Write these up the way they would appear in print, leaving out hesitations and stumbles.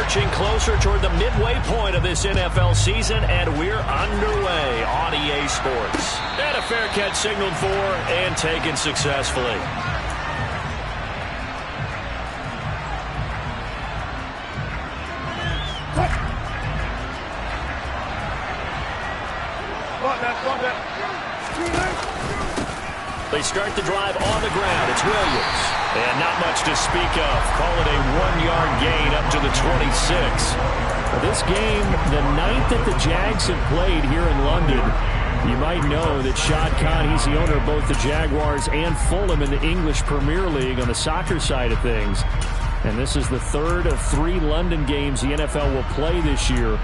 Inching closer toward the midway point of this NFL season, and we're underway on EA Sports. And a fair catch signaled for and taken successfully. They start the drive on the ground. It's Williams. And not much to speak of. Call it a 1-yard gain up to the 26. This game, the ninth that the Jags have played here in London. You might know that Shad Khan, he's the owner of both the Jaguars and Fulham in the English Premier League on the soccer side of things. And this is the third of 3 London games the NFL will play this year.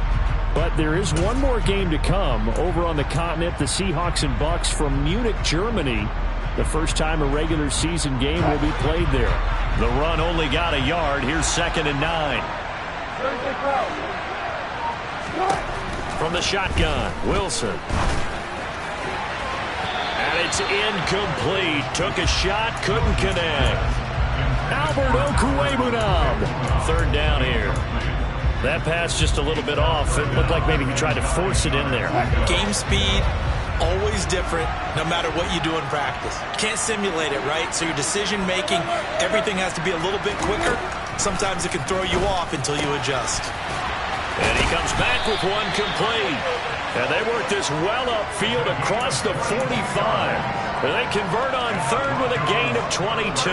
But there is one more game to come over on the continent. The Seahawks and Bucks from Munich, Germany. The first time a regular season game will be played there. The run only got a yard. Here's 2nd and 9. From the shotgun, Wilson. And it's incomplete. Took a shot, couldn't connect. Albert Okwuegbunam. 3rd down here. That pass just a little bit off. It looked like maybe he tried to force it in there. Game speed, always different, no matter what you do in practice. Can't simulate it, right? So your decision-making, everything has to be a little bit quicker. Sometimes it can throw you off until you adjust. And he comes back with one complete. And they work this well upfield across the 45. And they convert on 3rd with a gain of 22.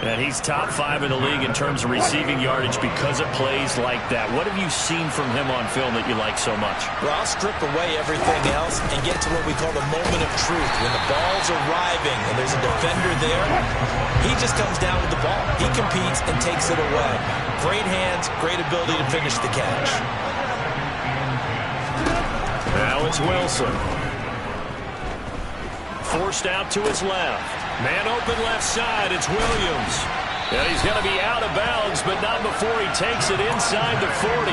And he's top 5 in the league in terms of receiving yardage because it plays like that. What have you seen from him on film that you like so much? Well, I'll strip away everything else and get to what we call the moment of truth. When the ball's arriving and there's a defender there, he just comes down with the ball. He competes and takes it away. Great hands, great ability to finish the catch. Now it's Wilson. Forced out to his left. Man open left side, it's Williams. And he's going to be out of bounds, but not before he takes it inside the 40.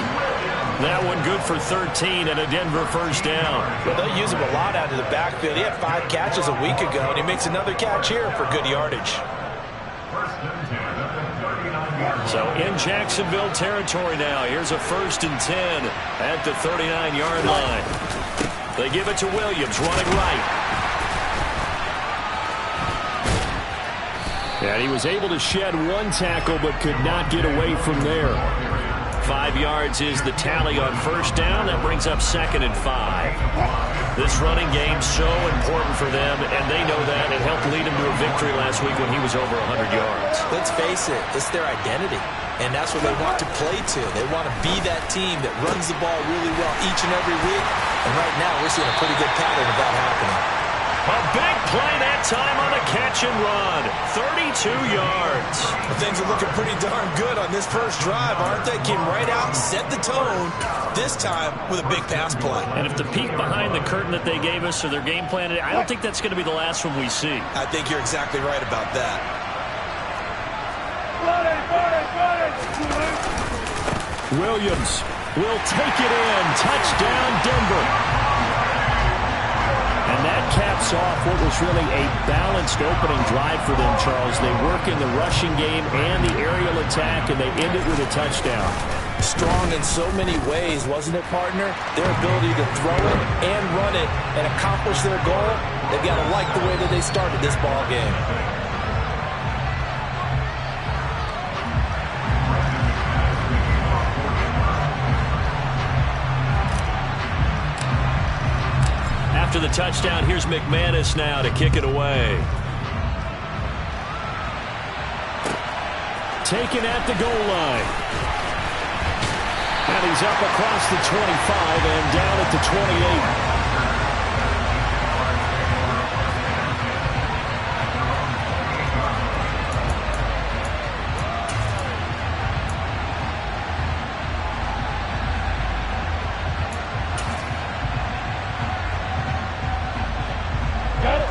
That one good for 13 and a Denver first down. Well, they'll use him a lot out of the backfield. He had 5 catches a week ago, and he makes another catch here for good yardage. So in Jacksonville territory now, here's a 1st and 10 at the 39-yard line. They give it to Williams, running right. And he was able to shed 1 tackle but could not get away from there. 5 yards is the tally on 1st down. That brings up 2nd and 5. This running game's so important for them, and they know that. It helped lead him to a victory last week when he was over 100 yards. Let's face it, it's their identity, and that's what they want to play to. They want to be that team that runs the ball really well each and every week, and right now we're seeing a pretty good pattern of that happening. A big play that time on the catch and run. 32 yards. Well, things are looking pretty darn good on this first drive, aren't they? Came right out, set the tone, this time with a big pass play. And if the peek behind the curtain that they gave us or their game plan, I don't think that's going to be the last one we see. I think you're exactly right about that. Williams will take it in. Touchdown, Denver. And that caps off what was really a balanced opening drive for them, Charles. They work in the rushing game and the aerial attack, and they end it with a touchdown. Strong in so many ways, wasn't it, partner? Their ability to throw it and run it and accomplish their goal, they've got to like the way that they started this ball game. After the touchdown, here's McManus now to kick it away. Taken at the goal line. And he's up across the 25 and down at the 28.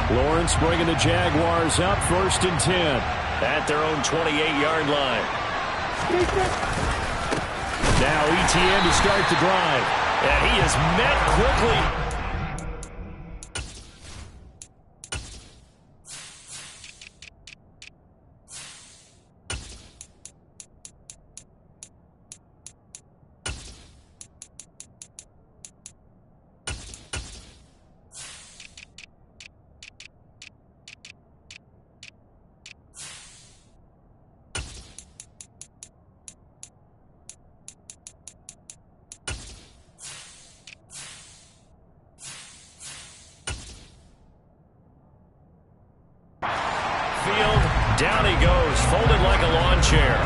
Lawrence bringing the Jaguars up 1st and 10 at their own 28-yard line. Now ETN to start the drive. And he is met quickly. field. Down he goes, folded like a lawn chair.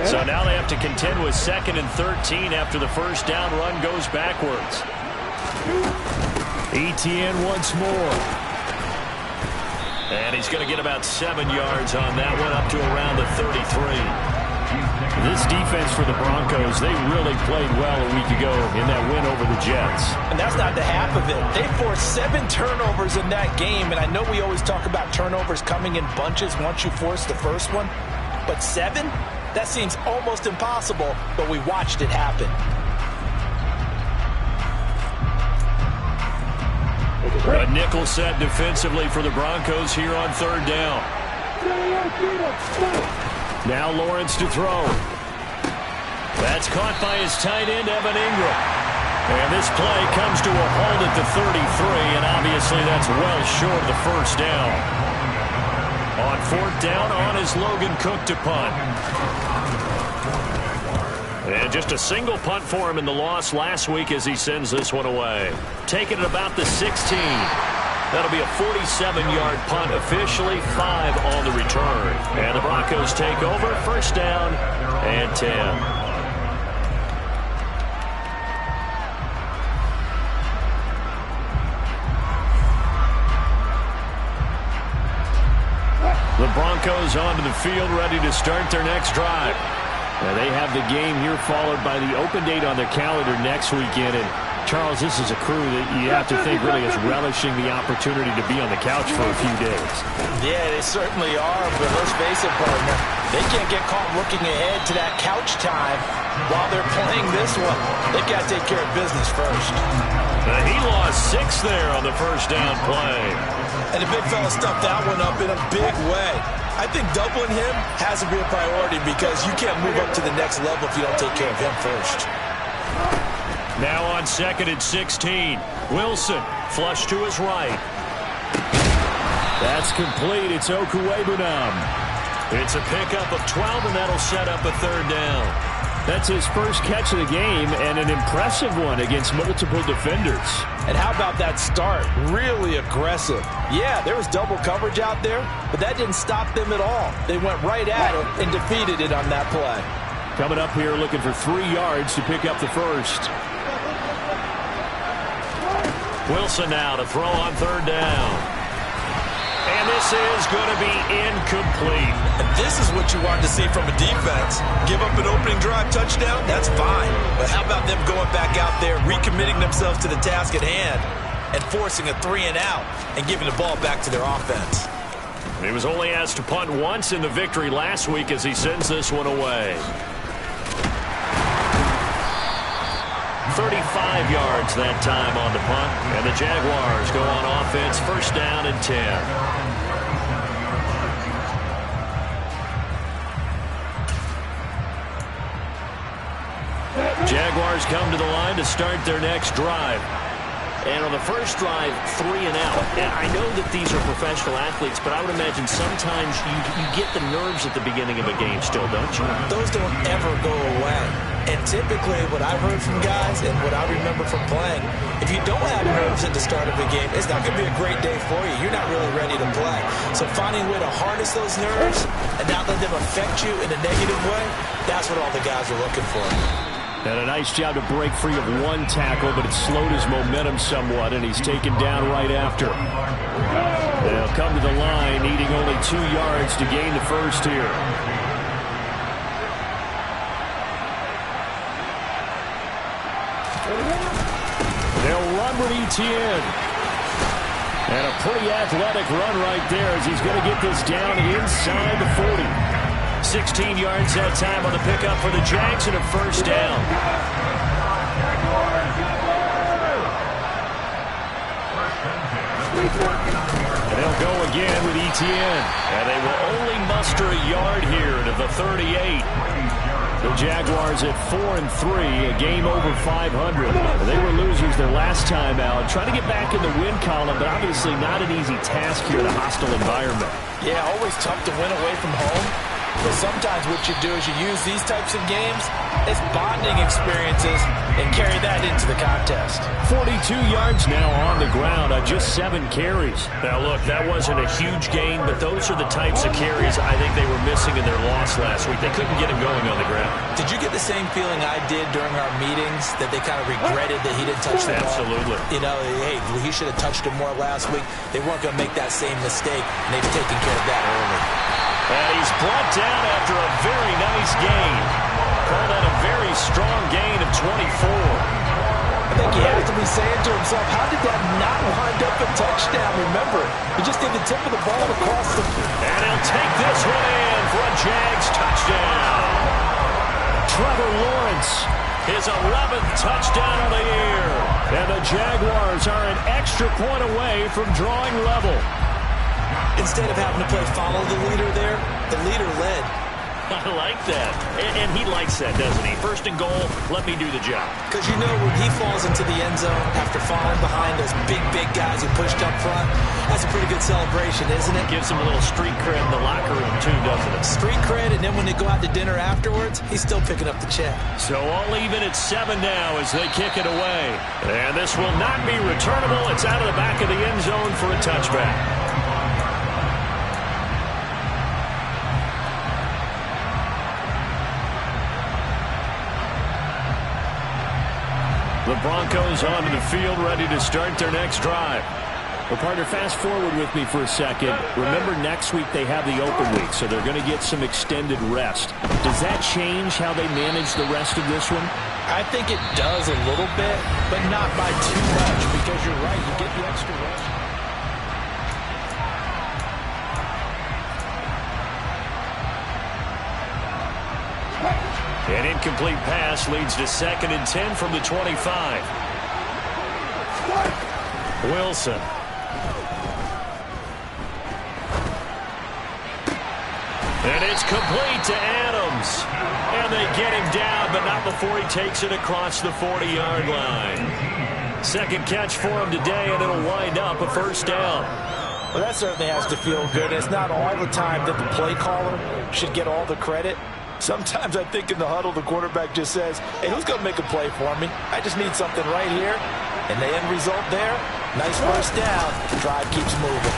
So now they have to contend with 2nd and 13 after the first down run goes backwards. Etienne once more. And he's going to get about 7 yards on that one, up to around the 33. This defense for the Broncos, they really played well a week ago in that win over the Jets. And that's not the half of it. They forced 7 turnovers in that game, and I know we always talk about turnovers coming in bunches once you force the first one, but 7? That seems almost impossible, but we watched it happen. A nickel set defensively for the Broncos here on 3rd down. Now Lawrence to throw. That's caught by his tight end, Evan Ingram. And this play comes to a halt at the 33, and obviously that's well short of the first down. On 4th down, on is Logan Cook to punt. And just a single punt for him in the loss last week as he sends this one away. Taking it about the 16. That'll be a 47-yard punt, officially 5 on the return. And the Broncos take over, 1st down and 10. The Broncos onto the field, ready to start their next drive. Now they have the game here followed by the open date on their calendar next weekend. And Charles, this is a crew that you have to think really is relishing the opportunity to be on the couch for a few days. Yeah, they certainly are, but let's face it, partner. They can't get caught looking ahead to that couch time while they're playing this one. They've got to take care of business first. He lost 6 there on the first down play. And the big fella stuffed that one up in a big way. I think doubling him has to be a priority because you can't move up to the next level if you don't take care of him first. Now on 2nd and 16. Wilson flush to his right. That's complete. It's Okuwebunam. It's a pickup of 12, and that'll set up a 3rd down. That's his first catch of the game, and an impressive one against multiple defenders. And how about that start? Really aggressive. Yeah, there was double coverage out there, but that didn't stop them at all. They went right at it and defeated it on that play. Coming up here looking for 3 yards to pick up the first. Wilson now to throw on 3rd down. And this is going to be incomplete. And this is what you want to see from a defense. Give up an opening drive touchdown, that's fine. But how about them going back out there, recommitting themselves to the task at hand, and forcing a 3-and-out and giving the ball back to their offense. He was only asked to punt once in the victory last week as he sends this one away. 35 yards that time on the punt, and the Jaguars go on offense, 1st down and 10. Jaguars come to the line to start their next drive. And on the first drive, 3-and-out. And I know that these are professional athletes, but I would imagine sometimes you get the nerves at the beginning of a game still, don't you? Those don't ever go away. And typically what I've heard from guys and what I remember from playing, if you don't have nerves at the start of a game, it's not going to be a great day for you. You're not really ready to play. So finding a way to harness those nerves and not let them affect you in a negative way, that's what all the guys are looking for. And a nice job to break free of one tackle, but it slowed his momentum somewhat, and he's taken down right after. They'll come to the line, needing only 2 yards to gain the first here. They'll run with Etienne. And a pretty athletic run right there as he's going to get this down inside the 40. 16 yards that time on the pickup for the Jags and a 1st down. And they'll go again with Etienne. And they will only muster a yard here to the 38. The Jaguars at 4-3, a game over 500. They were losers their last time out. Trying to get back in the win column, but obviously not an easy task here in a hostile environment. Yeah, always tough to win away from home. But sometimes what you do is you use these types of games as bonding experiences and carry that into the contest. 42 yards now on the ground on just 7 carries. Now, look, that wasn't a huge gain, but those are the types of carries I think they were missing in their loss last week. They couldn't get him going on the ground. Did you get the same feeling I did during our meetings, that they kind of regretted that he didn't touch the ball? Absolutely. You know, hey, he should have touched him more last week. They weren't going to make that same mistake, and they've taken care of that early. And he's brought down after a very nice gain. Call that a very strong gain of 24. I think he has to be saying to himself, how did that not wind up a touchdown? Remember, he just did the tip of the ball across the... And he'll take this one in for a Jags touchdown. Trevor Lawrence, his 11th touchdown of the year. And the Jaguars are an extra point away from drawing level. Instead of having to play follow the leader there, the leader led. I like that. And he likes that, doesn't he? First and goal, let me do the job. Because you know when he falls into the end zone after falling behind those big guys who pushed up front, that's a pretty good celebration, isn't it? Gives him a little street cred in the locker room, too, doesn't it? Street cred, and then when they go out to dinner afterwards, he's still picking up the check. So all even at 7 now as they kick it away. And this will not be returnable. It's out of the back of the end zone for a touchback. The Broncos onto the field, ready to start their next drive. Well, partner, fast forward with me for a second. Remember, next week they have the open week, so they're going to get some extended rest. Does that change how they manage the rest of this one? I think it does a little bit, but not by too much, because you're right, you get the extra rest. An incomplete pass leads to 2nd and 10 from the 25. Wilson. And it's complete to Adams. And they get him down, but not before he takes it across the 40-yard line. Second catch for him today, and it'll wind up a first down. Well, that certainly has to feel good. It's not all the time that the play caller should get all the credit. Sometimes I think in the huddle, the quarterback just says, hey, who's going to make a play for me? I just need something right here. And the end result there, nice first down. The drive keeps moving.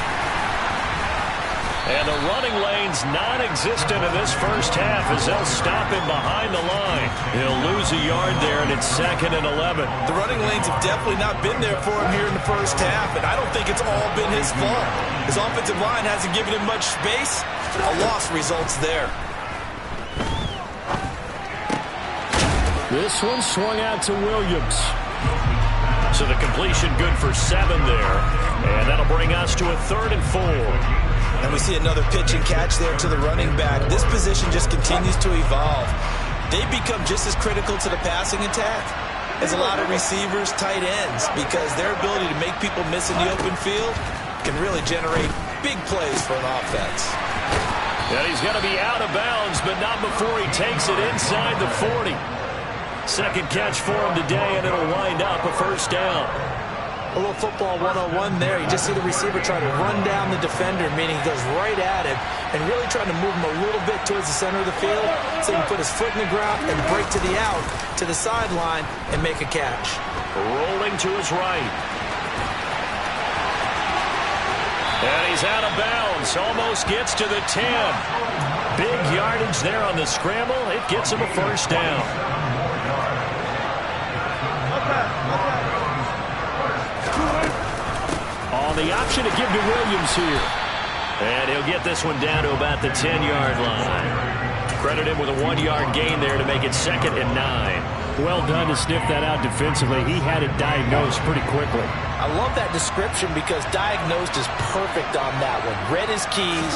And the running lane's non-existent in this first half as they'll stop him behind the line. He'll lose a yard there, and it's 2nd and 11. The running lanes have definitely not been there for him here in the first half, and I don't think it's all been his fault. His offensive line hasn't given him much space. A loss results there. This one swung out to Williams. So the completion good for 7 there. And that'll bring us to a 3rd and 4. And we see another pitch and catch there to the running back. This position just continues to evolve. They become just as critical to the passing attack as a lot of receivers, tight ends, because their ability to make people miss in the open field can really generate big plays for an offense. And he's going to be out of bounds, but not before he takes it inside the 40. Second catch for him today, and it'll wind up a first down. A little football 101 there. You just see the receiver try to run down the defender, meaning he goes right at him and really trying to move him a little bit towards the center of the field so he can put his foot in the ground and break to the out, to the sideline, and make a catch. Rolling to his right. And he's out of bounds. Almost gets to the 10. Big yardage there on the scramble. It gets him a first down. On the option to give to Williams here. And he'll get this one down to about the 10-yard line. Credit him with a 1-yard gain there to make it 2nd and 9. Well done to sniff that out defensively. He had it diagnosed pretty quickly. I love that description because diagnosed is perfect on that one. Read his keys,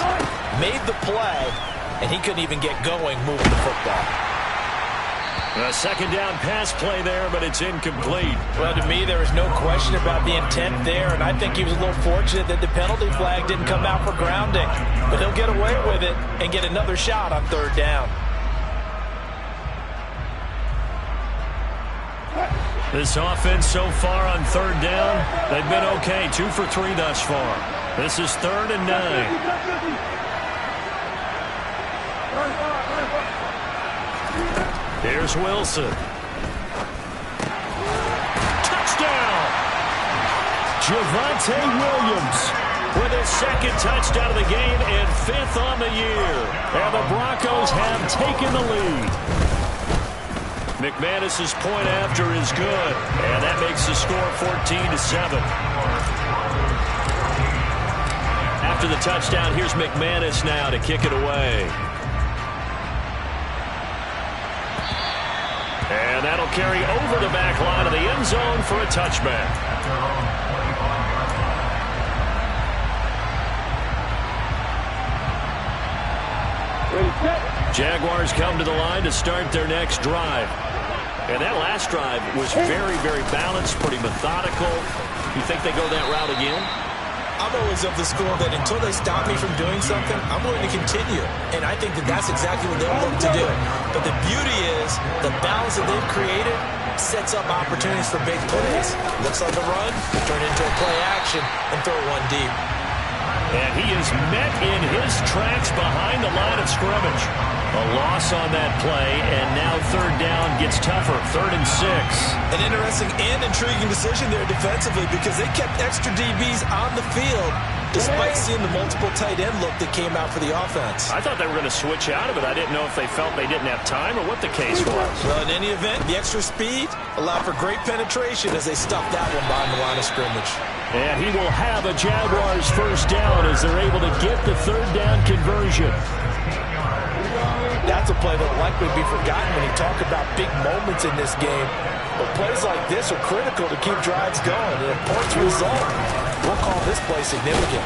made the play, and he couldn't even get going moving the football. A second down pass play there, but it's incomplete. Well, to me, there is no question about the intent there, and I think he was a little fortunate that the penalty flag didn't come out for grounding. But he'll get away with it and get another shot on 3rd down. This offense so far on third down, they've been okay. 2 for 3 thus far. This is 3rd and 9. Here's Wilson. Touchdown! Javonte Williams with his 2nd touchdown of the game and 5th on the year. And the Broncos have taken the lead. McManus's point after is good, and that makes the score 14-7. After the touchdown, here's McManus now to kick it away. And that'll carry over the back line of the end zone for a touchback. Jaguars come to the line to start their next drive. And that last drive was very, very balanced, pretty methodical. You think they go that route again? I'm always of the school that until they stop me from doing something, I'm willing to continue. And I think that that's exactly what they'll look to do. But the beauty is the balance that they've created sets up opportunities for big plays. Looks like a run, turn into a play action, and throw one deep. And he is met in his tracks behind the line of scrimmage. A loss on that play, and now third down gets tougher. 3rd and 6. An interesting and intriguing decision there defensively because they kept extra DBs on the field despite seeing the multiple tight end look that came out for the offense. I thought they were going to switch out of it. I didn't know if they felt they didn't have time or what the case was. Well, in any event, the extra speed allowed for great penetration as they stuffed that one behind the line of scrimmage. And he will have a Jaguars first down as they're able to get the third down conversion. That's a play that will likely be forgotten when you talk about big moments in this game. But plays like this are critical to keep drives going. And if points result, we'll call this play significant.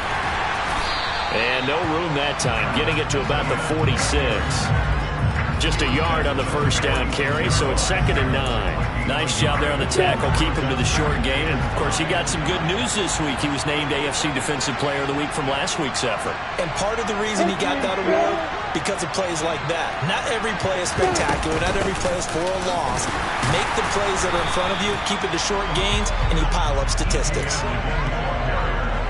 And no room that time, getting it to about the 46. Just a yard on the first down carry, so it's 2nd and 9. Nice job there on the tackle, keep him to the short gain. And, of course, he got some good news this week. He was named AFC Defensive Player of the Week from last week's effort. And part of the reason he got that award, because of plays like that. Not every play is spectacular. Not every play is for a loss. Make the plays that are in front of you, keep it to short gains, and you pile up statistics.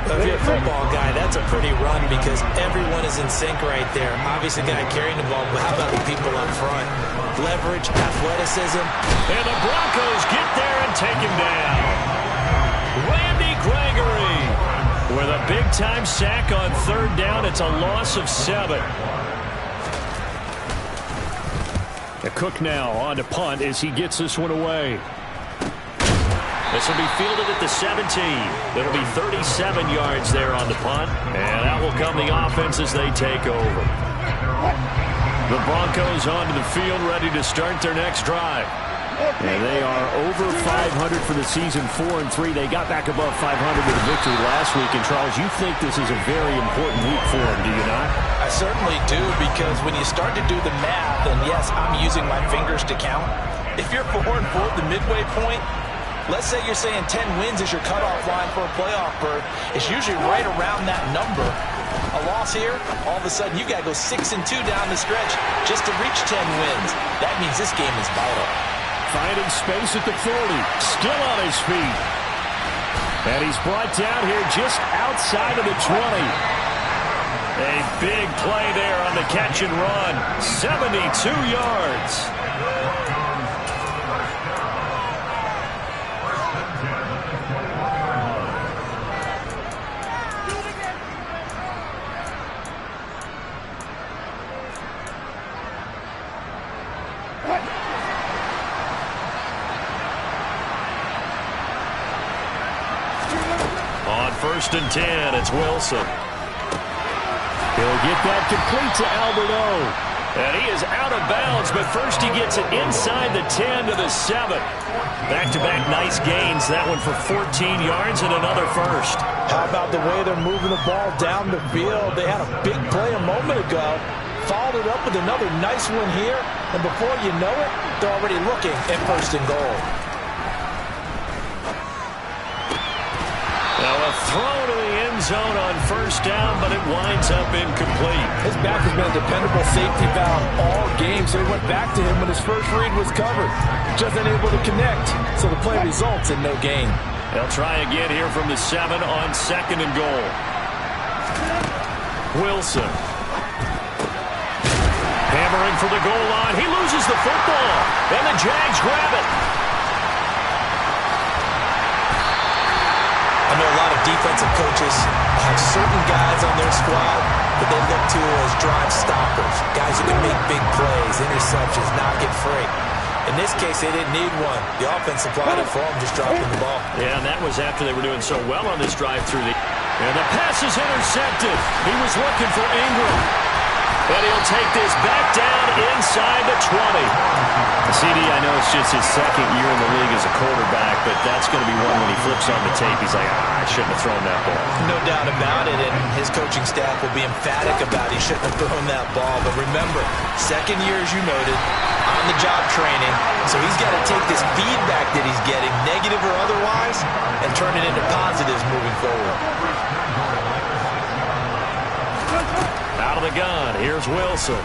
If you're a football guy, that's a pretty run because everyone is in sync right there. Obviously, the guy carrying the ball, but how about the people up front? Leverage, athleticism. And the Broncos get there and take him down. Randy Gregory with a big-time sack on third down. It's a loss of 7. Cook now on to punt as he gets this one away. This will be fielded at the 17. It'll be 37 yards there on the punt. And that will come the offense as they take over. The Broncos onto the field ready to start their next drive. And they are over 500 for the season, 4-3. They got back above 500 with a victory last week. And, Charles, you think this is a very important week for them, do you not? I certainly do, because when you start to do the math, and yes, I'm using my fingers to count. If you're 4-4 at the midway point, let's say you're saying 10 wins is your cutoff line for a playoff berth. It's usually right around that number. A loss here, all of a sudden you got to go 6-2 down the stretch just to reach 10 wins. That means this game is vital. Finding space at the 40, still on his feet. And he's brought down here just outside of the 20. A big play there on the catch and run. 72 yards. On 1st and 10, it's Wilson. He'll get that complete to Alberto. And he is out of bounds, but first he gets it inside the 10 to the 7. Back-to-back nice gains. That one for 14 yards and another first. How about the way they're moving the ball down the field? They had a big play a moment ago. Followed it up with another nice one here. And before you know it, they're already looking at 1st and goal. Now a throw to the end zone on first down, but it winds up incomplete. His back has been a dependable safety valve all game, so he went back to him when his first read was covered. Just unable to connect, so the play results in no gain. They'll try again here from the 7 on 2nd and goal. Wilson. Hammering for the goal line. He loses the football, and the Jags grab it. I know a lot of defensive coaches have certain guys on their squad that they look to as drive stoppers, guys who can make big plays, interceptions, knock it free. In this case, they didn't need one. The offense supplied it for them, just dropping the ball. Yeah, and that was after they were doing so well on this drive through the... And the pass is intercepted. He was looking for Ingram. And he'll take this back down inside the 20. CD, I know it's just his second year in the league as a quarterback, but that's going to be one when he flips on the tape. He's like, I shouldn't have thrown that ball. No doubt about it, and his coaching staff will be emphatic about he shouldn't have thrown that ball. But remember, second year, as you noted, on-the-job training, so he's got to take this feedback that he's getting, negative or otherwise, and turn it into positives moving forward. Out of the gun, here's Wilson.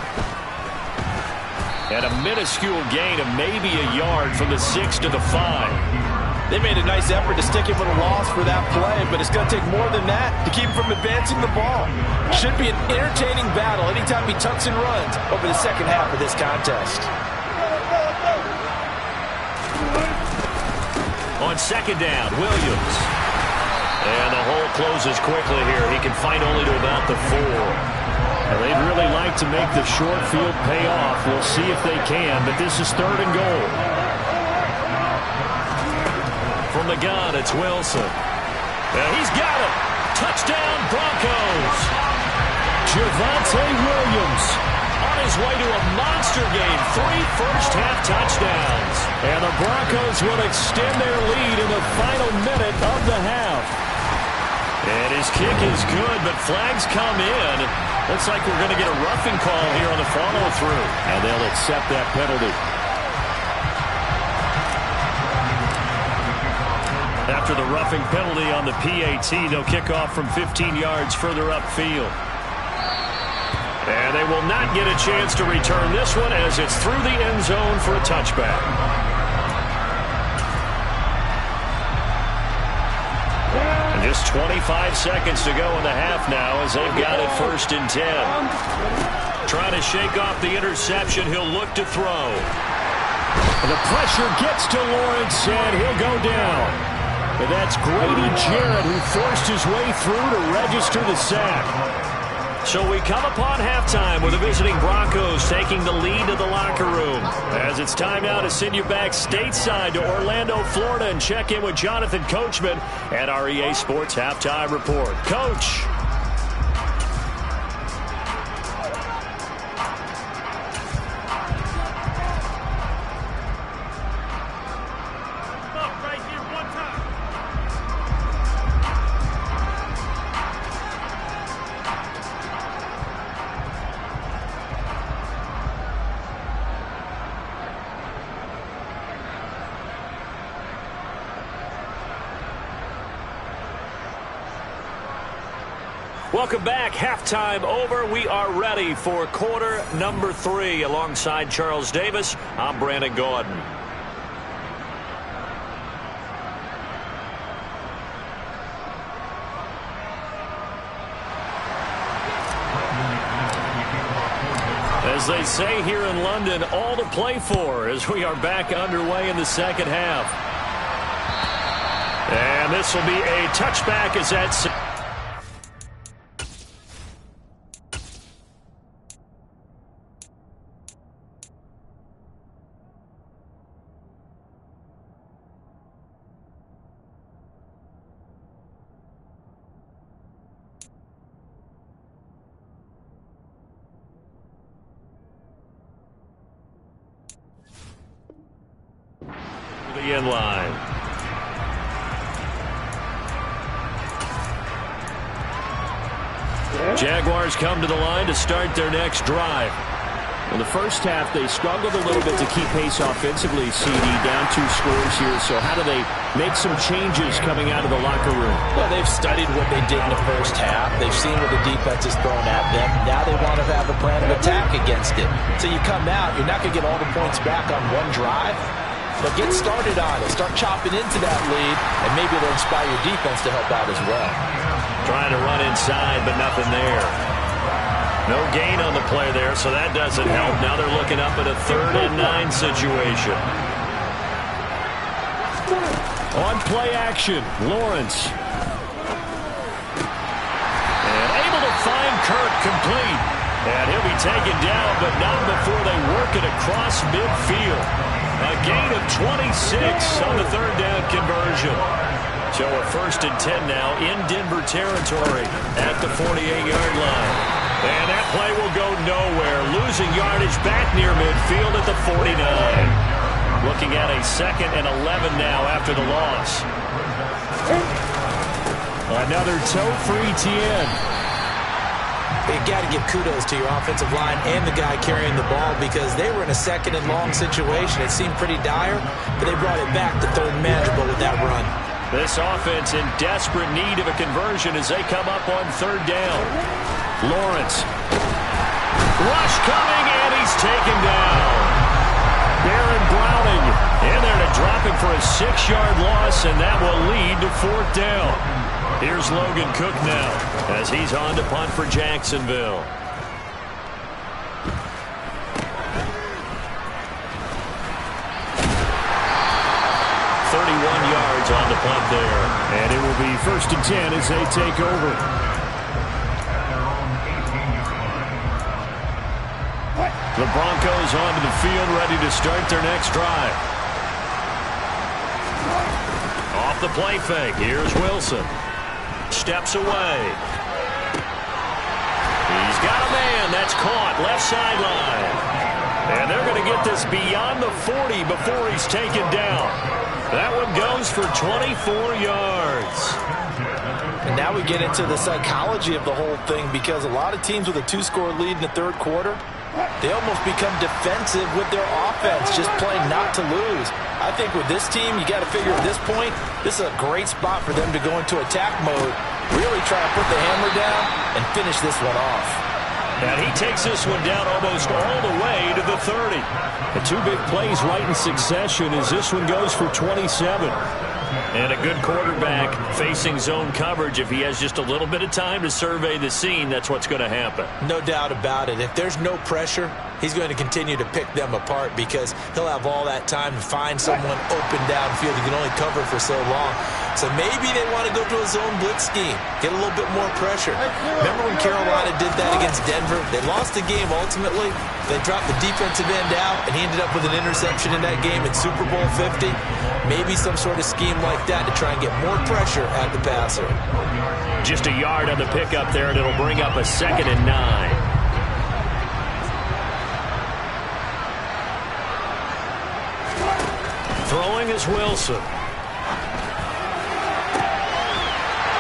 And a minuscule gain of maybe a yard from the 6 to the 5. They made a nice effort to stick him with a loss for that play, but it's going to take more than that to keep him from advancing the ball. Should be an entertaining battle anytime he tucks and runs over the second half of this contest. On 2nd down, Williams. And the hole closes quickly here. He can fight only to about the 4. They'd really like to make the short field pay off. We'll see if they can, but this is 3rd and goal. From the gun, it's Wilson. He's got it. Touchdown, Broncos. Javonte Williams on his way to a monster game. 3 first-half touchdowns. And the Broncos will extend their lead in the final minute of the half. And his kick is good, but flags come in. Looks like we're going to get a roughing call here on the follow-through. And they'll accept that penalty. After the roughing penalty on the PAT, they'll kick off from 15 yards further upfield. And they will not get a chance to return this one as it's through the end zone for a touchback. Just 25 seconds to go in the half now as they've got it 1st and 10. Trying to shake off the interception. He'll look to throw. And the pressure gets to Lawrence, and he'll go down. And that's Grady Jarrett who forced his way through to register the sack. So we come upon halftime with the visiting Broncos taking the lead to the locker room. As it's time now to send you back stateside to Orlando, Florida, and check in with Jonathan Coachman at our EA Sports Halftime Report. Coach. Welcome back. Halftime over. We are ready for quarter number 3. Alongside Charles Davis, I'm Brandon Gaudin. As they say here in London, all to play for as we are back underway in the second half. And this will be a touchback as that's... the end line. Jaguars come to the line to start their next drive. In the first half, they struggled a little bit to keep pace offensively, CD, down 2 scores here. So how do they make some changes coming out of the locker room? Well, they've studied what they did in the first half. They've seen what the defense is throwing at them. Now they want to have a plan of attack against it. So you come out, you're not going to get all the points back on one drive, but get started on it. Start chopping into that lead, and maybe it'll inspire your defense to help out as well. Trying to run inside, but nothing there. No gain on the play there, so that doesn't help. Now they're looking up at a 3rd and 9 situation. On play action, Lawrence. And able to find Kirk complete. And he'll be taken down, but not before they work it across midfield. A gain of 26 on the 3rd down conversion. So a 1st and 10 now in Denver territory at the 48-yard line. And that play will go nowhere. Losing yardage back near midfield at the 49. Looking at a 2nd and 11 now after the loss. Another toe-free TN. You got to give kudos to your offensive line and the guy carrying the ball because they were in a 2nd and long situation. It seemed pretty dire, but they brought it back to 3rd and manageable with that run. This offense in desperate need of a conversion as they come up on 3rd down. Lawrence. Rush coming, and he's taken down. Baron Browning in there to drop him for a 6-yard loss, and that will lead to 4th down. Here's Logan Cook now as he's on to punt for Jacksonville. On the punt there. And it will be 1st and 10 as they take over. The Broncos onto the field, ready to start their next drive. Off the play fake. Here's Wilson. Steps away. He's got a man. That's caught. Left sideline. And they're going to get this beyond the 40 before he's taken down. That one goes for 24 yards. And now we get into the psychology of the whole thing because a lot of teams with a 2-score lead in the 3rd quarter, they almost become defensive with their offense, just playing not to lose. I think with this team, you got to figure at this point, this is a great spot for them to go into attack mode, really try to put the hammer down and finish this one off. And he takes this one down almost all the way to the 30. The 2 big plays right in succession as this one goes for 27. And a good quarterback facing zone coverage. If he has just a little bit of time to survey the scene, that's what's going to happen. No doubt about it. If there's no pressure, he's going to continue to pick them apart because he'll have all that time to find someone open downfield. He can only cover for so long. So maybe they want to go to a zone blitz scheme, get a little bit more pressure. Remember when Carolina did that against Denver? They lost the game ultimately. They dropped the defensive end out, and he ended up with an interception in that game in Super Bowl 50. Maybe some sort of scheme like that to try and get more pressure at the passer. Just a yard on the pickup there, and it'll bring up a 2nd and 9. Throwing is Wilson.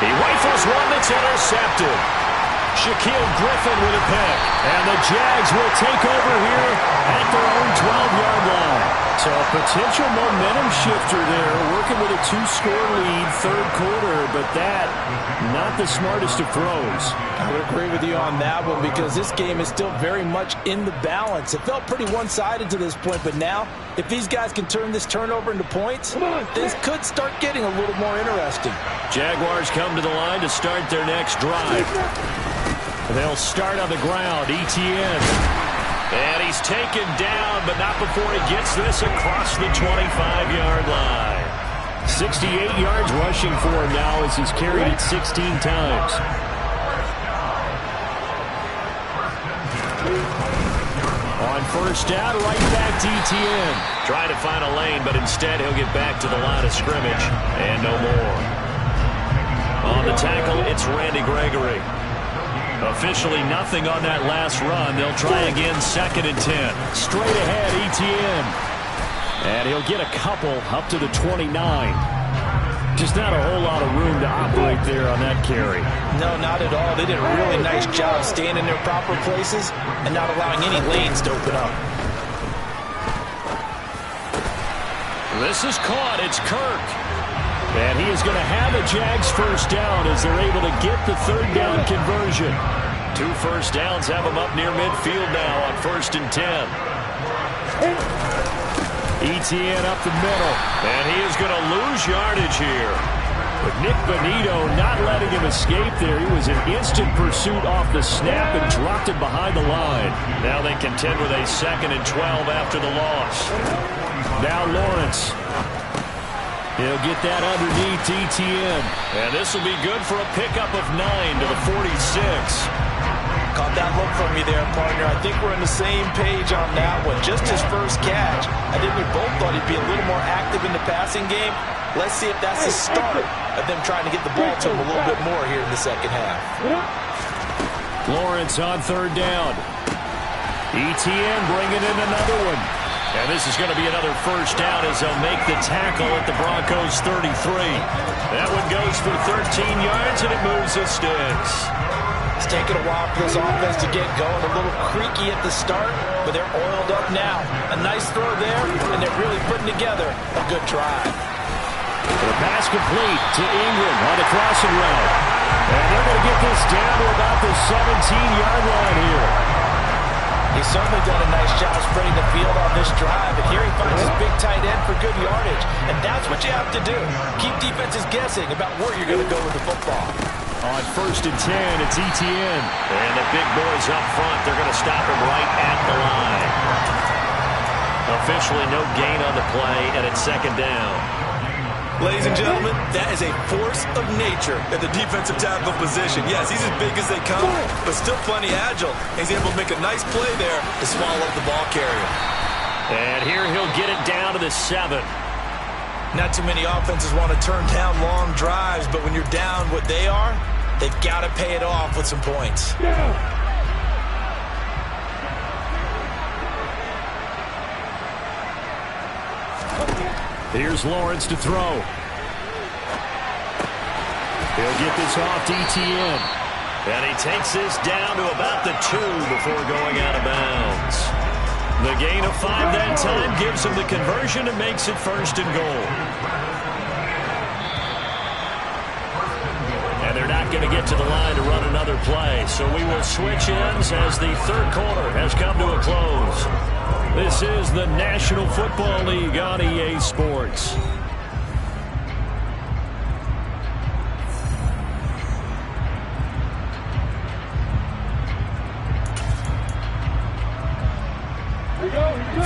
He rifles one that's intercepted. Shaquille Griffin with a pick. And the Jags will take over here at their own 12-yard line. So a potential momentum shifter there, working with a 2-score lead, 3rd quarter, but that, not the smartest of throws. I would agree with you on that one because this game is still very much in the balance. It felt pretty one-sided to this point, but now, if these guys can turn this turnover into points, this could start getting a little more interesting. Jaguars come to the line to start their next drive. They'll start on the ground. ETN. And he's taken down, but not before he gets this across the 25-yard line. 68 yards rushing for him now as he's carried it 16 times. On 1st down, right back to ETN. Trying to find a lane, but instead he'll get back to the line of scrimmage. And no more. On the tackle, it's Randy Gregory. Officially nothing on that last run. They'll try again, 2nd and 10. Straight ahead, ETN. And he'll get a couple up to the 29. Just not a whole lot of room to operate there on that carry. No, not at all. They did a really nice job staying in their proper places and not allowing any lanes to open up. This is caught. It's Kirk. And he is going to have a Jags first down as they're able to get the third down conversion. 2 first downs have them up near midfield now on 1st and 10. ETN up the middle, and he is going to lose yardage here. But Nick Bonito not letting him escape there. He was in instant pursuit off the snap and dropped it behind the line. Now they contend with a 2nd and 12 after the loss. Now Lawrence. He'll get that underneath ETN. And this will be good for a pickup of 9 to the 46. Caught that look from me there, partner. I think we're on the same page on that one. Just his first catch. I think we both thought he'd be a little more active in the passing game. Let's see if that's the start of them trying to get the ball to him a little bit more here in the second half. Lawrence on 3rd down. ETN bringing in another one. And this is going to be another first down as they'll make the tackle at the Broncos 33. That one goes for 13 yards, and it moves the sticks. It's taken a while for this offense to get going. A little creaky at the start, but they're oiled up now. A nice throw there, and they're really putting together a good drive. The pass complete to Ingram on the crossing route. And they're going to get this down to about the 17-yard line here. He's certainly done a nice job spreading the field on this drive, and here he finds his big tight end for good yardage. And that's what you have to do. Keep defenses guessing about where you're going to go with the football. On 1st and 10, it's ETN. And the big boys up front, they're going to stop him right at the line. Officially no gain on the play, and it's 2nd down. Ladies and gentlemen, that is a force of nature at the defensive tackle position. Yes, he's as big as they come, but still plenty agile. He's able to make a nice play there to swallow up the ball carrier. And here he'll get it down to the 7. Not too many offenses want to turn down long drives, but when you're down what they are, they've got to pay it off with some points. Here's Lawrence to throw. He'll get this off to ETN. And he takes this down to about the 2 before going out of bounds. The gain of 5 that time gives him the conversion and makes it 1st and goal. And they're not going to get to the line to run another play. So we will switch ends as the 3rd quarter has come to a close. This is the National Football League on EA Sports.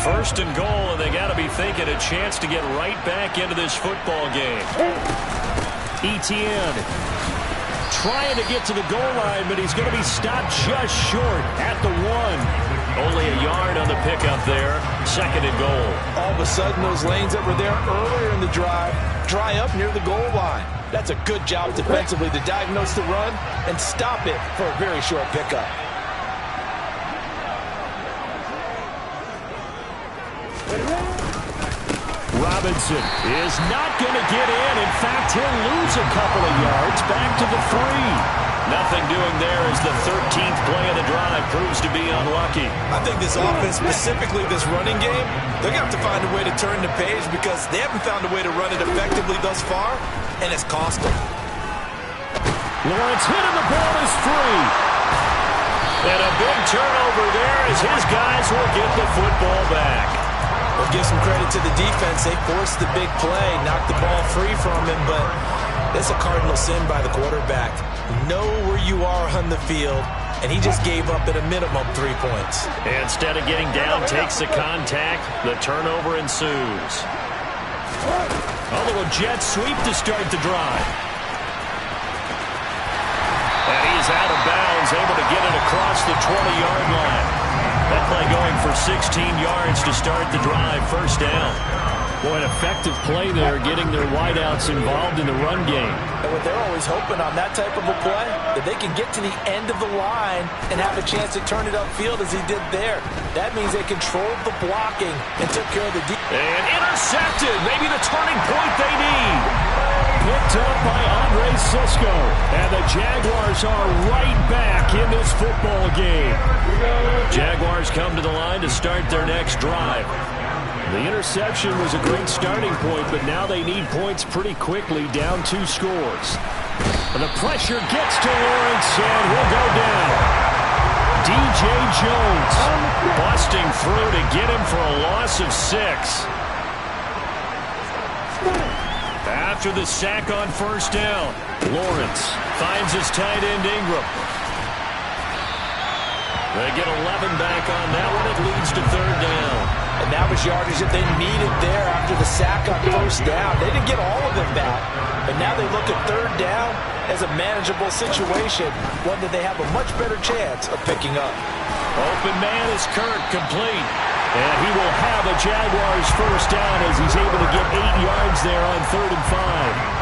First and goal, and they got to be thinking a chance to get right back into this football game. ETN trying to get to the goal line, but he's going to be stopped just short at the 1. Only a yard on the pickup there. 2nd and goal. All of a sudden, those lanes that were there earlier in the drive dry up near the goal line. That's a good job defensively to diagnose the run and stop it for a very short pickup. Robinson is not going to get in. In fact, he'll lose a couple of yards back to the 3. Nothing doing there as the 13th play of the drive proves to be unlucky. I think this offense, specifically this running game, they're going to have to find a way to turn the page because they haven't found a way to run it effectively thus far, and it's cost them. Lawrence hit and the ball is free. And a big turnover there as his guys will get the football back. We'll give some credit to the defense. They forced the big play, knocked the ball free from him, but that's a cardinal sin by the quarterback. Know where you are on the field, and he just gave up at a minimum 3 points. Instead of getting down, takes the contact. The turnover ensues. A little jet sweep to start the drive. And he's out of bounds, able to get it across the 20-yard line. That play going for 16 yards to start the drive. First down. Boy, an effective play there, getting their wideouts involved in the run game. And what they're always hoping on that type of a play, that they can get to the end of the line and have a chance to turn it upfield as he did there. That means they controlled the blocking and took care of the defense. And intercepted. Maybe the turning point they need. Picked up by Andre Sisco. And the Jaguars are right back in this football game. Jaguars come to the line to start their next drive. The interception was a great starting point, but now they need points pretty quickly, down 2 scores. And the pressure gets to Lawrence, and he'll go down. DJ Jones busting through to get him for a loss of 6. After the sack on first down, Lawrence finds his tight end Ingram. They get 11 back on that one. It leads to third down. And that was yardage that they needed there after the sack on first down. They didn't get all of it back, but now they look at third down as a manageable situation, one that they have a much better chance of picking up. Open man is Kirk, complete. And he will have a Jaguars first down as he's able to get 8 yards there on 3rd and 5.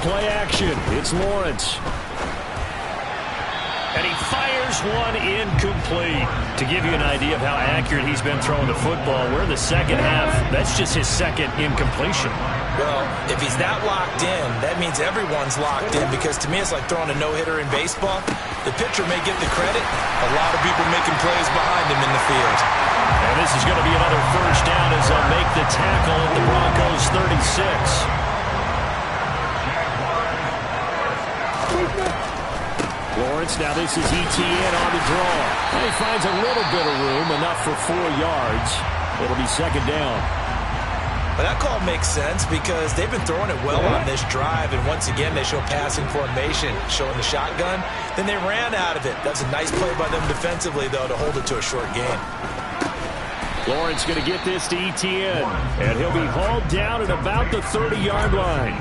Play action. It's Lawrence. And he fires one incomplete. To give you an idea of how accurate he's been throwing the football, we're in the second half. That's just his second incompletion. Well, if he's that locked in, that means everyone's locked in, because to me it's like throwing a no-hitter in baseball. The pitcher may get the credit. A lot of people making plays behind him in the field. And this is going to be another first down as they'll make the tackle at the Broncos 36. Lawrence, now this is ETN on the draw. And he finds a little bit of room, enough for 4 yards. It'll be second down. But that call makes sense because they've been throwing it well on this drive, and once again they show passing formation, showing the shotgun. Then they ran out of it. That's a nice play by them defensively, though, to hold it to a short gain. Lawrence going to get this to ETN, and he'll be hauled down at about the 30-yard line.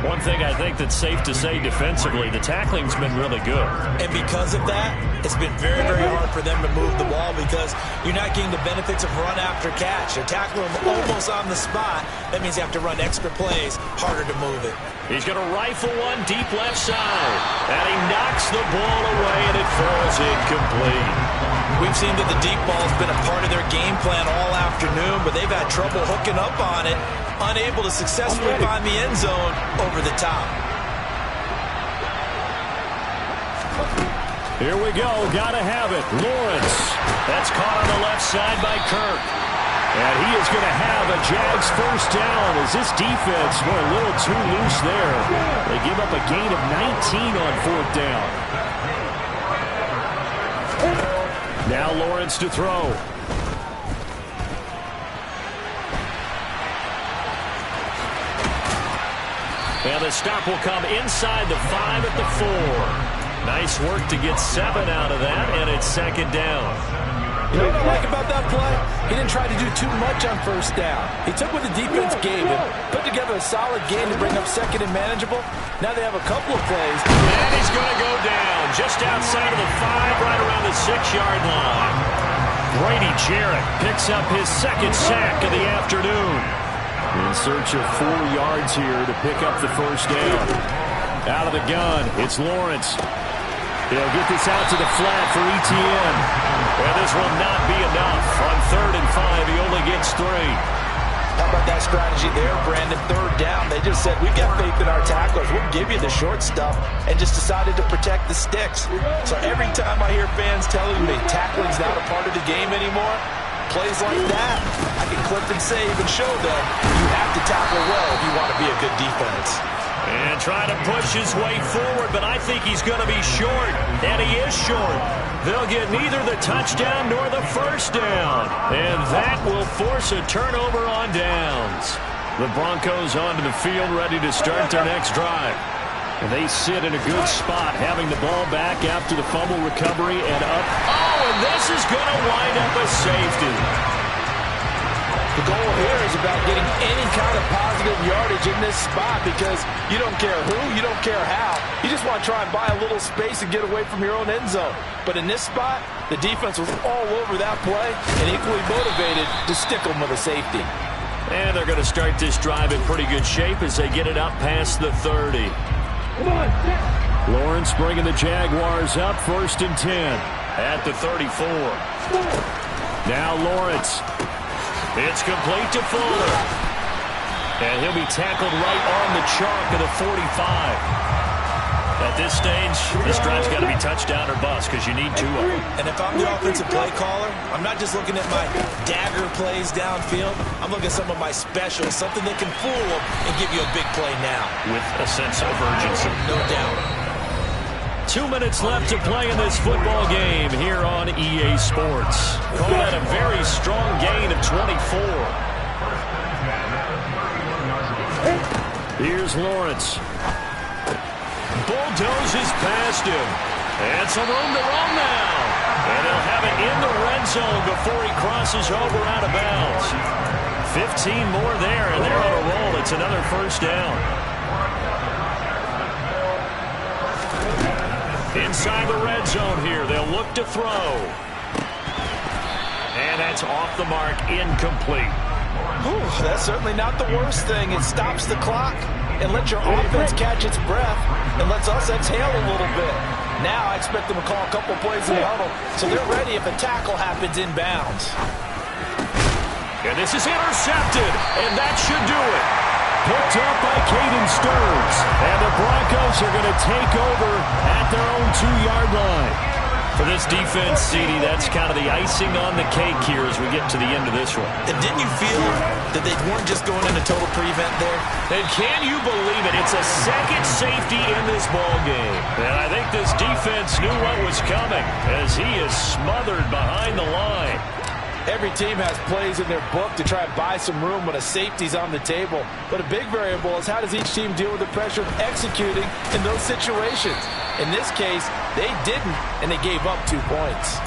One thing I think that's safe to say defensively, the tackling's been really good. And because of that, it's been very, very hard for them to move the ball because you're not getting the benefits of run after catch. They're tackling them almost on the spot. That means you have to run extra plays, harder to move it. He's going to rifle one deep left side. And he knocks the ball away, and it falls incomplete. We've seen that the deep ball has been a part of their game plan all afternoon, but they've had trouble hooking up on it, unable to successfully find the end zone over the top. Here we go. Got to have it. Lawrence. That's caught on the left side by Kirk. And he is going to have a Jags first down as this defense were a little too loose there. They give up a gain of 19 on 4th down. Now Lawrence to throw. And the stop will come inside the 5 at the 4. Nice work to get 7 out of that, and it's second down. You know what I like about that play? He didn't try to do too much on first down. He took what the defense gave him, put together a solid game to bring up second and manageable. Now they have a couple of plays. And he's going to go down just outside of the 5, right around the 6-yard line. Brady Jarrett picks up his second sack of the afternoon. In search of 4 yards here to pick up the first down. Out of the gun, it's Lawrence. He'll get this out to the flat for ETN. And this will not be enough. On 3rd and 5, he only gets 3. How about that strategy there, Brandon? 3rd down. They just said, we've got faith in our tacklers. We'll give you the short stuff, and just decided to protect the sticks. So every time I hear fans telling me tackling's not a part of the game anymore, plays like that, I can clip and save and show them you have to tackle well if you want to be a good defense. And trying to push his way forward, but I think he's going to be short. And he is short. They'll get neither the touchdown nor the first down. And that will force a turnover on downs. The Broncos onto the field ready to start their next drive. And they sit in a good spot, having the ball back after the fumble recovery and up. Oh, and this is going to wind up a safety. The goal here is about getting any kind of positive yardage in this spot because you don't care who, you don't care how. You just want to try and buy a little space and get away from your own end zone. But in this spot, the defense was all over that play and equally motivated to stick them with a safety. And they're going to start this drive in pretty good shape as they get it up past the 30. Lawrence bringing the Jaguars up 1st and 10 at the 34. Now Lawrence. It's complete to Fuller. And he'll be tackled right on the chalk of the 45. At this stage, this drive's got to be touchdown or bust because you need 2 of them. And if I'm the offensive play caller, I'm not just looking at my dagger plays downfield. I'm looking at some of my specials, something that can fool them and give you a big play now. With a sense of urgency. No doubt. 2 minutes left to play in this football game here on EA Sports. Call that a very strong gain of 24. Here's Lawrence. Bulldozes past him. And some room to run now. And he'll have it in the red zone before he crosses over out of bounds. 15 more there, and they're on a roll. It's another first down. Inside the red zone here. They'll look to throw. And that's off the mark, incomplete. Whew, that's certainly not the worst thing. It stops the clock and lets your offense catch its breath and lets us exhale a little bit. Now I expect them to call a couple plays in the huddle so they're ready if a tackle happens inbounds. And this is intercepted, and that should do it. Picked up by Caden Stearns. And the Broncos are going to take over at their own 2-yard line. For this defense, CD, that's kind of the icing on the cake here as we get to the end of this one. And didn't you feel that they weren't just going into total prevent there? And can you believe it? It's a second safety in this ball game. And I think this defense knew what was coming as he is smothered behind the line. Every team has plays in their book to try and buy some room when a safety's on the table. But a big variable is how does each team deal with the pressure of executing in those situations. In this case, they didn't, and they gave up 2 points.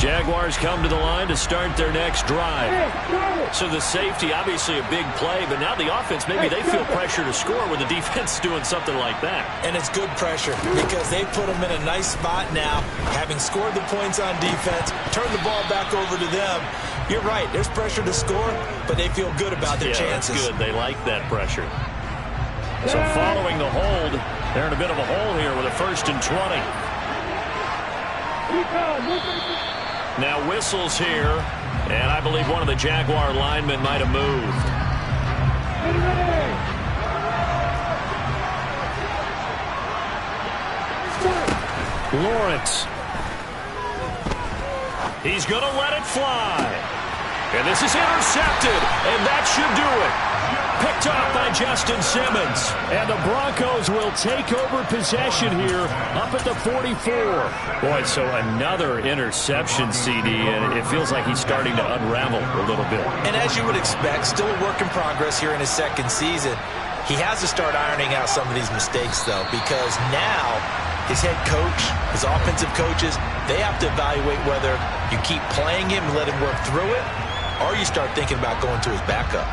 Jaguars come to the line to start their next drive. So the safety, obviously a big play, but now the offense, maybe they feel pressure to score when the defense is doing something like that. And it's good pressure because they put them in a nice spot now, having scored the points on defense, turn the ball back over to them. You're right, there's pressure to score, but they feel good about their chances. That's good. They like that pressure. So following the hold, they're in a bit of a hole here with a 1st and 20. Now whistles here, and I believe one of the Jaguar linemen might have moved. Lawrence. He's going to let it fly. And this is intercepted, and that should do it. Picked up by Justin Simmons. And the Broncos will take over possession here up at the 44. Boy, so another interception, CD, and it feels like he's starting to unravel a little bit. And as you would expect, still a work in progress here in his 2nd season. He has to start ironing out some of these mistakes, though, because now his head coach, his offensive coaches, they have to evaluate whether you keep playing him and let him work through it, or you start thinking about going to his backup.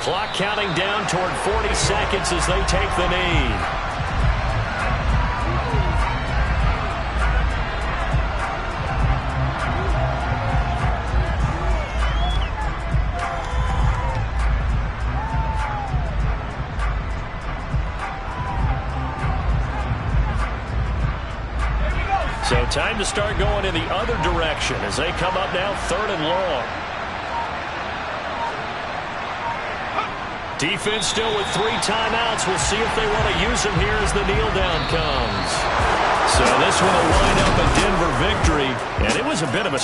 Clock counting down toward 40 seconds as they take the knee. So time to start going in the other direction as they come up now 3rd and long. Defense still with 3 timeouts. We'll see if they want to use them here as the kneel down comes. So this one will line up a Denver victory, and it was a bit of a